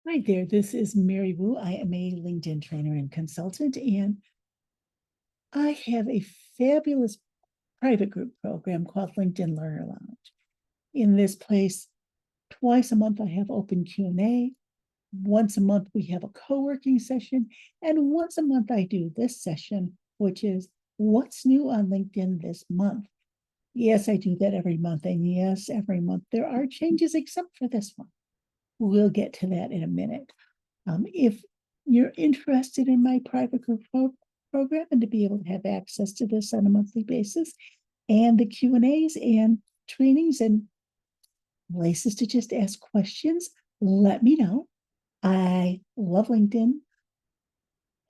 Hi there, this is Mary Wu. I am a LinkedIn trainer and consultant, and I have a fabulous private group program called LinkedIn Learner Lounge. In this place, twice a month I have open Q&A. Once a month we have a co-working session, and once a month I do this session, which is what's new on LinkedIn this month. Yes, I do that every month, and yes, every month there are changes except for this one. We'll get to that in a minute. If you're interested in my private group program and to be able to have access to this on a monthly basis and the Q&As and trainings and places to just ask questions, let me know. I love LinkedIn,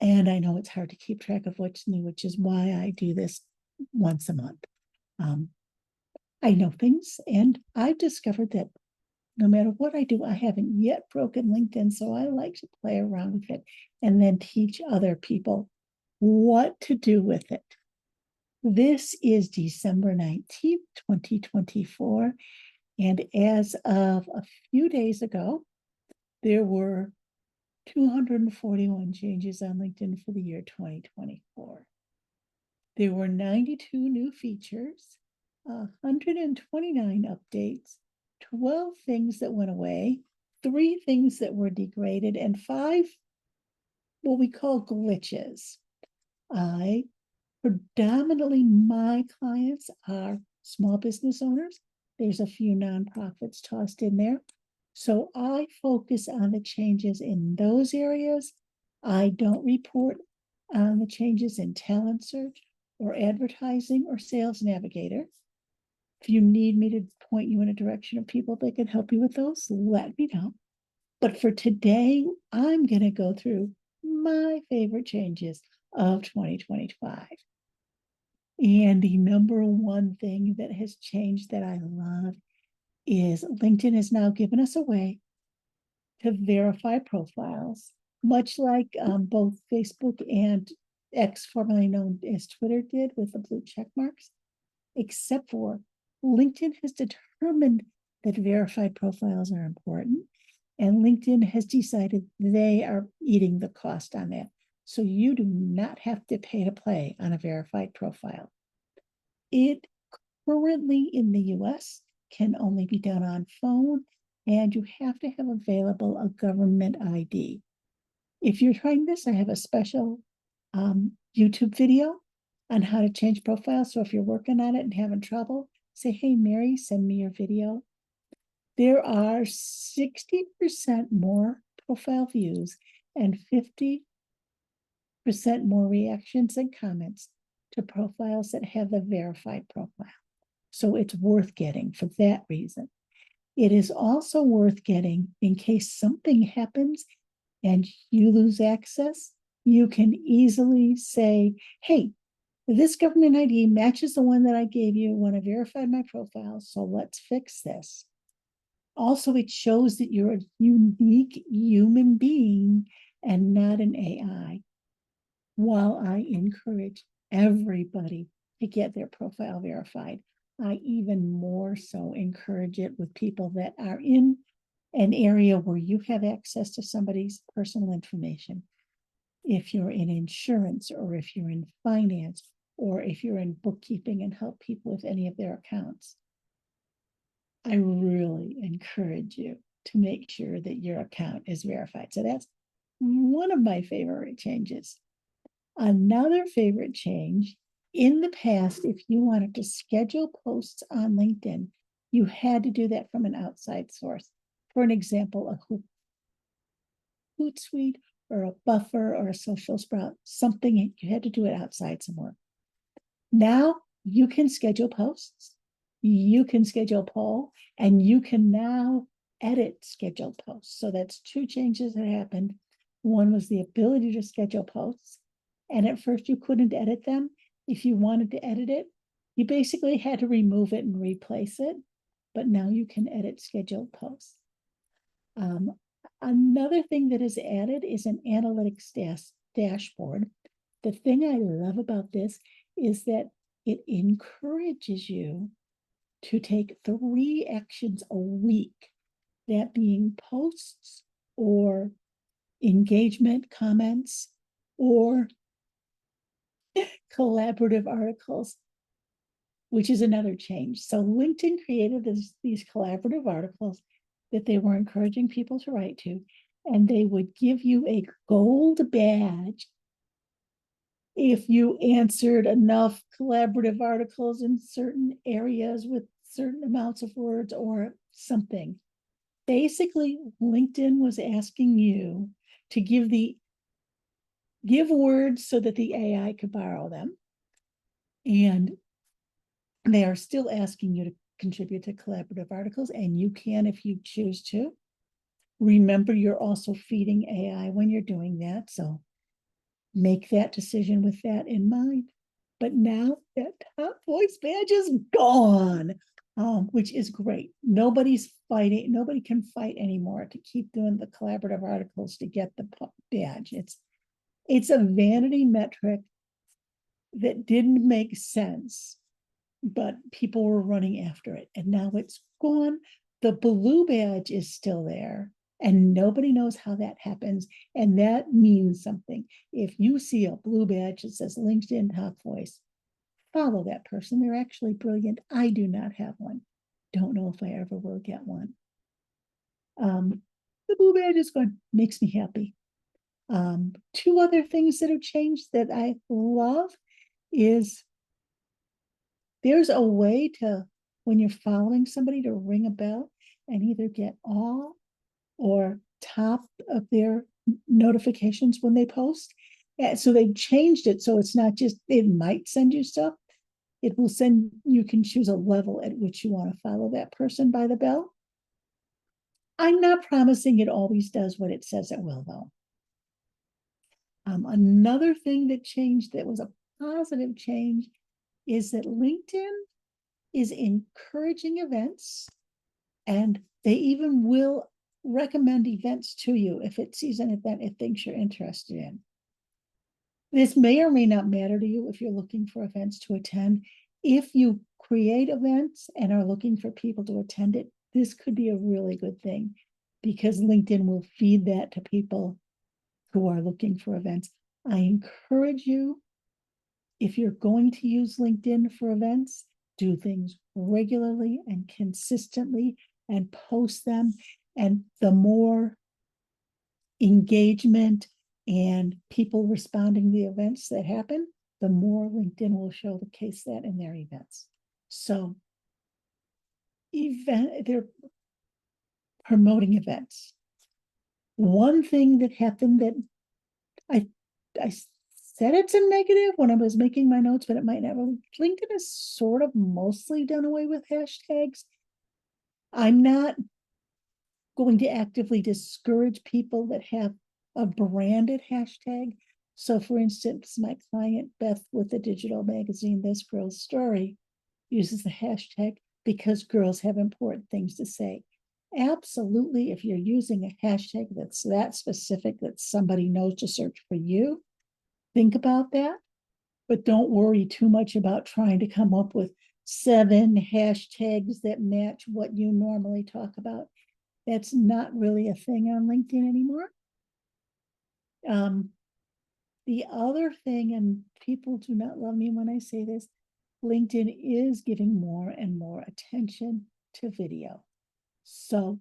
and I know it's hard to keep track of what's new, which is why I do this once a month. Um, I know things, and I've discovered that no matter what I do, I haven't yet broken LinkedIn. So I like to play around with it and then teach other people what to do with it. This is December 19th, 2024. And as of a few days ago, there were 241 changes on LinkedIn for the year 2024. There were 92 new features, 129 updates, 12 things that went away, 3 things that were degraded, and 5 what we call glitches. I predominantly my clients are small business owners. There's a few nonprofits tossed in there. So I focus on the changes in those areas. I don't report on the changes in talent search or advertising or sales navigator. If you need me to point you in a direction of people that can help you with those, let me know. But for today, I'm going to go through my favorite changes of 2025. And the number one thing that has changed that I love is LinkedIn has now given us a way to verify profiles, much like both Facebook and X, formerly known as Twitter, did with the blue check marks, except for LinkedIn has determined that verified profiles are important, and LinkedIn has decided they are eating the cost on that. So you do not have to pay to play on a verified profile. It currently in the US can only be done on phone, and you have to have available a government ID. If you're trying this, I have a special YouTube video on how to change profiles. So if you're working on it and having trouble, say, hey, Mary, send me your video. There are 60% more profile views and 50% more reactions and comments to profiles that have the verified profile. So it's worth getting for that reason. It is also worth getting in case something happens and you lose access. You can easily say, hey, this government ID matches the one that I gave you when I verified my profile, so let's fix this. Also, it shows that you're a unique human being and not an AI. While I encourage everybody to get their profile verified, I even more so encourage it with people that are in an area where you have access to somebody's personal information. If you're in insurance, or if you're in finance, or if you're in bookkeeping and help people with any of their accounts, I really encourage you to make sure that your account is verified. So that's one of my favorite changes. Another favorite change, in the past, if you wanted to schedule posts on LinkedIn, you had to do that from an outside source. For an example, a Hootsuite or a Buffer or a Social Sprout, something you had to do it outside somewhere. Now you can schedule posts, you can schedule poll, and you can now edit scheduled posts. So that's 2 changes that happened. One was the ability to schedule posts, and at first you couldn't edit them. If you wanted to edit it, you basically had to remove it and replace it, but now you can edit scheduled posts. Another thing that is added is an analytics dashboard. The thing I love about this is that it encourages you to take 3 actions a week, that being posts, or engagement comments or collaborative articles, which is another change. So LinkedIn created these collaborative articles that they were encouraging people to write to, and they would give you a gold badge if you answered enough collaborative articles in certain areas with certain amounts of words or something. Basically, LinkedIn was asking you to give words so that the AI could borrow them. And they are still asking you to contribute to collaborative articles, and you can if you choose to. Remember, you're also feeding AI when you're doing that. So make that decision with that in mind. But now that top voice badge is gone, which is great. Nobody's fighting, nobody can fight anymore to keep doing the collaborative articles to get the badge. It's a vanity metric that didn't make sense, but people were running after it, and now it's gone. The blue badge is still there, and nobody knows how that happens, and that means something. If you see a blue badge that says LinkedIn Top Voice, follow that person. They're actually brilliant. I do not have one. Don't know if I ever will get one. The blue badge is gone. Makes me happy. Two other things that have changed that I love is there's a way to, when you're following somebody, to ring a bell and either get all or top of their notifications when they post. So they've changed it so it's not just, it might send you stuff. It will send, you can choose a level at which you want to follow that person by the bell. I'm not promising it always does what it says it will, though. Another thing that changed that was a positive change is that LinkedIn is encouraging events, and they even will recommend events to you if it sees an event it thinks you're interested in. This may or may not matter to you if you're looking for events to attend. If you create events and are looking for people to attend it, this could be a really good thing because LinkedIn will feed that to people who are looking for events. I encourage you, if you're going to use LinkedIn for events, do things regularly and consistently and post them. And the more engagement and people responding to the events that happen, the more LinkedIn will show the case that in their events. So they're promoting events. One thing that happened that I said it's a negative when I was making my notes, but it might not really. LinkedIn has sort of mostly done away with hashtags. I'm not going to actively discourage people that have a branded hashtag. So for instance, my client Beth with the digital magazine This Girl's Story uses the hashtag because girls have important things to say. Absolutely, if you're using a hashtag that's that specific that somebody knows to search for you, think about that, but don't worry too much about trying to come up with 7 hashtags that match what you normally talk about. That's not really a thing on LinkedIn anymore. The other thing, and people do not love me when I say this, LinkedIn is giving more and more attention to video. So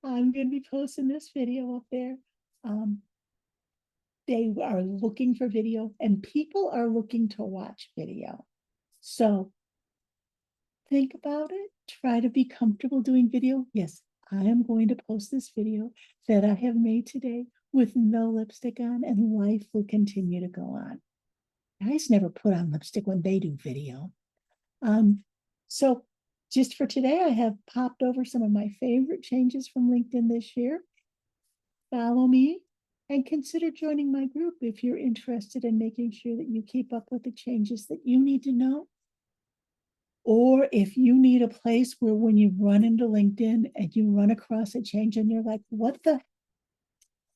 I'm going to be posting this video up there. They are looking for video, and people are looking to watch video. So think about it. Try to be comfortable doing video. Yes, I am going to post this video that I have made today with no lipstick on, and life will continue to go on. Guys never put on lipstick when they do video. So just for today, I have popped over some of my favorite changes from LinkedIn this year. Follow me and consider joining my group if you're interested in making sure that you keep up with the changes that you need to know. Or if you need a place where when you run into LinkedIn and you run across a change and you're like, what the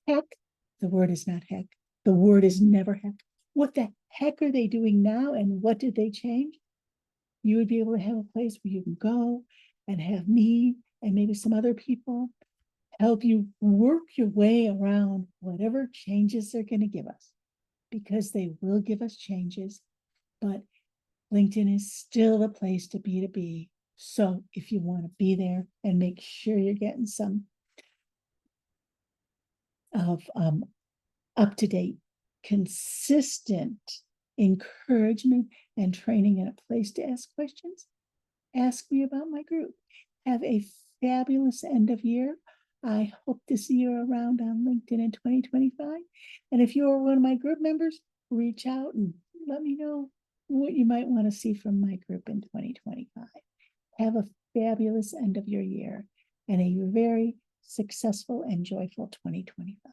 heck? The word is not heck. The word is never heck. What the heck are they doing now and what did they change? You would be able to have a place where you can go and have me and maybe some other people help you work your way around whatever changes they're going to give us, because they will give us changes, but LinkedIn is still the place to be. So if you want to be there and make sure you're getting some of up-to-date, consistent encouragement and training and a place to ask questions, ask me about my group. Have a fabulous end of year. I hope to see you around on LinkedIn in 2025. And if you are one of my group members, reach out and let me know what you might want to see from my group in 2025. Have a fabulous end of your year and a very successful and joyful 2025.